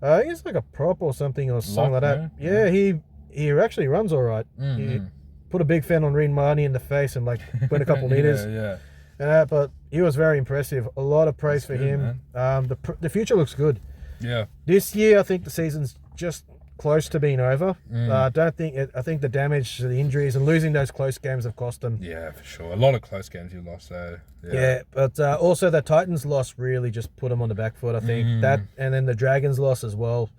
I think it's like a prop or something or something like that. Yeah, he actually runs all right. put a big fan on Reed Marnie in the face and like went a couple meters. Yeah. But he was very impressive. A lot of praise for him. The future looks good. Yeah. This year, I think the season's just close to being over. I think the damage, the injuries, and losing those close games have cost them. Yeah, for sure. A lot of close games you lost there. Yeah, but also the Titans loss really just put them on the back foot. I think that, and then the Dragons loss as well.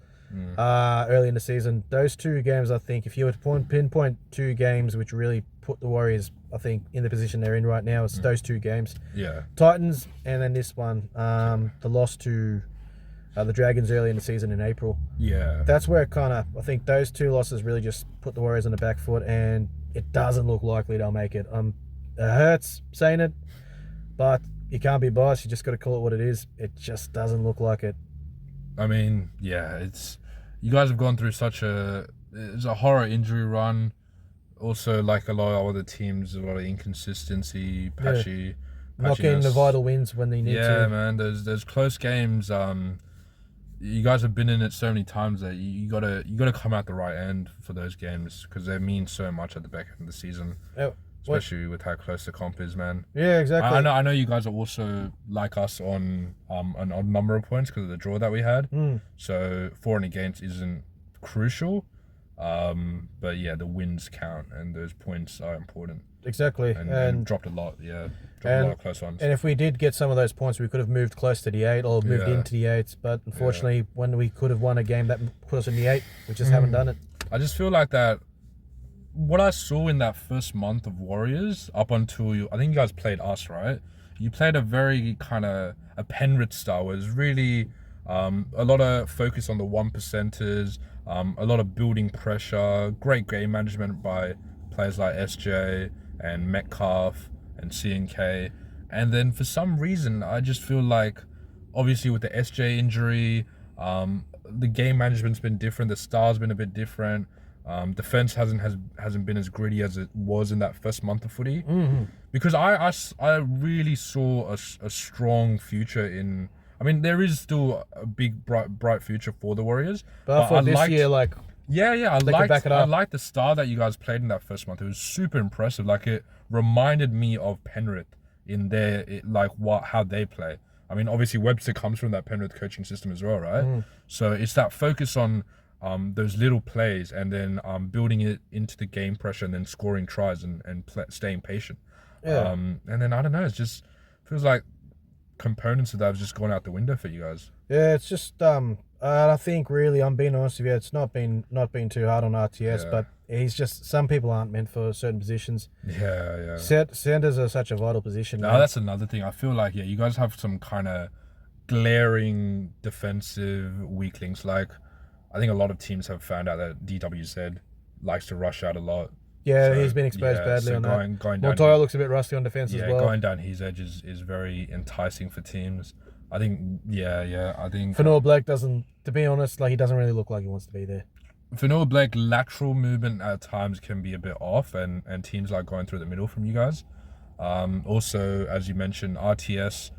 Early in the season, those two games, I think, if you were to pinpoint two games which really put the Warriors, I think, in the position they're in right now, it's those two games. Yeah. Titans, and then this one, the loss to the Dragons early in the season in April. Yeah. That's where I think those two losses really just put the Warriors on the back foot, and it doesn't look likely they'll make it. It hurts saying it, but you can't be biased. You just got to call it what it is. It just doesn't look like it. I mean, yeah, you guys have gone through it's a horror injury run. Also, like a lot of other teams, a lot of inconsistency, patchy. Not getting the vital wins when they need to. Yeah, man, there's close games. You guys have been in it so many times that you gotta come out the right end for those games because they mean so much at the back end of the season. Yeah. Especially with how close the comp is, man. Yeah, exactly. I know you guys are also like us on an odd number of points because of the draw that we had. So for and against isn't crucial. But yeah, the wins count and those points are important. Exactly. And dropped a lot, yeah. A lot of close ones. And if we did get some of those points, we could have moved close to the 8 or moved into the 8s. But unfortunately, when we could have won a game that put us in the 8, we just haven't done it. I just feel like that. What I saw in that first month of Warriors, up until I think you guys played us, right? You played a very kind of a Penrith style, where it was really a lot of focus on the 1%ers, a lot of building pressure, great game management by players like SJ and Metcalf and CNK. And then for some reason, I just feel like, obviously with the SJ injury, the game management's been different, the style's been a bit different. Defense hasn't been as gritty as it was in that first month of footy, because I really saw a strong future in. I mean, there is still a big bright future for the Warriors. But for this year, like I liked the style that you guys played in that first month. It was super impressive. Like, it reminded me of Penrith in how they play. I mean, obviously Webster comes from that Penrith coaching system as well, right? So it's that focus on those little plays and then building it into the game pressure and then scoring tries and staying patient. Yeah. And then, I don't know, it just feels like components of that have just gone out the window for you guys. Yeah, it's just I think really, I'm being honest with you, it's not been too hard on RTS, but he's just, some people aren't meant for certain positions. Yeah. Centers are such a vital position. No, that's another thing. I feel like, you guys have some kind of glaring defensive weaklings. Like, I think a lot of teams have found out that DWZ likes to rush out a lot. Yeah, so he's been exposed badly on that. Going down, Montoya looks a bit rusty on defense as well. Going down his edge is very enticing for teams. I think, I think... Fanua Blake doesn't, to be honest, he doesn't really look like he wants to be there. Fanua Blake, lateral movement at times can be a bit off, and teams like going through the middle from you guys. Also, as you mentioned, RTS...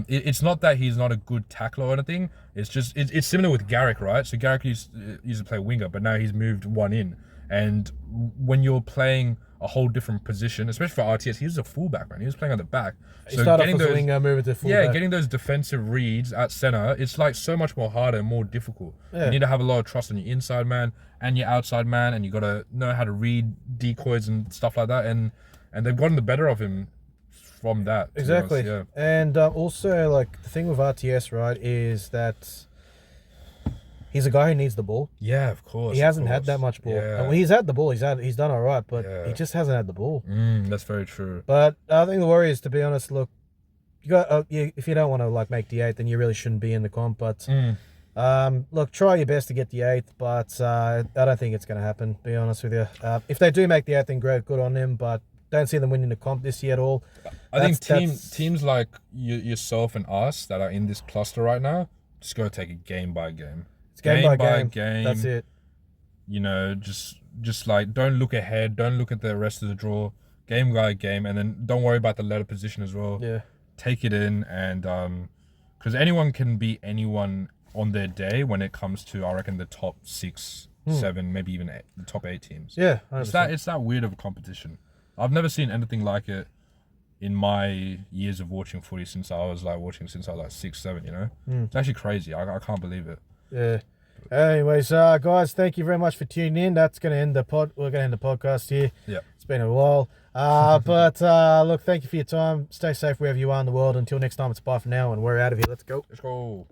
it's not that he's not a good tackler or anything. It's just it's similar with Garrick, right? So Garrick used to play winger, but now he's moved one in. And when you're playing a whole different position, especially for RTS, he was a fullback, man. He was playing on the back. He started off as a winger, moving to fullback. Yeah, getting those defensive reads at center, it's like so much more harder and more difficult. Yeah. You need to have a lot of trust on your inside man and your outside man, and you got to know how to read decoys and stuff like that. And they've gotten the better of him from that. Exactly. Yeah. And also, the thing with RTS, right, is that he's a guy who needs the ball. Yeah, of course. He hasn't had that much ball. Yeah. And when he's had the ball, he's done all right, but he just hasn't had the ball. That's very true. But I think the Warriors, to be honest, look, you got if you don't want to make the 8th, then you really shouldn't be in the comp. But look, try your best to get the 8th, but I don't think it's going to happen. To be honest with you, if they do make the 8th, then great, good on them. But don't see them winning the comp this year at all. I think teams like yourself and us that are in this cluster right now just got to take it game by game. It's game by game. That's it. Just don't look ahead. Don't look at the rest of the draw. Game by game, and then don't worry about the ladder position as well. Yeah. Take it in, and because anyone can beat anyone on their day when it comes to, I reckon, the top 6 7, maybe even the top 8 teams. Yeah, it's that weird of a competition. I've never seen anything like it in my years of watching footy since I was like 6, 7. You know, it's actually crazy. I can't believe it. Yeah. Anyways, guys, thank you very much for tuning in. That's going to end the pod. We're going to end the podcast here. Yeah. It's been a while. But look, thank you for your time. Stay safe wherever you are in the world. Until next time, it's bye for now, and we're out of here. Let's go. Let's go.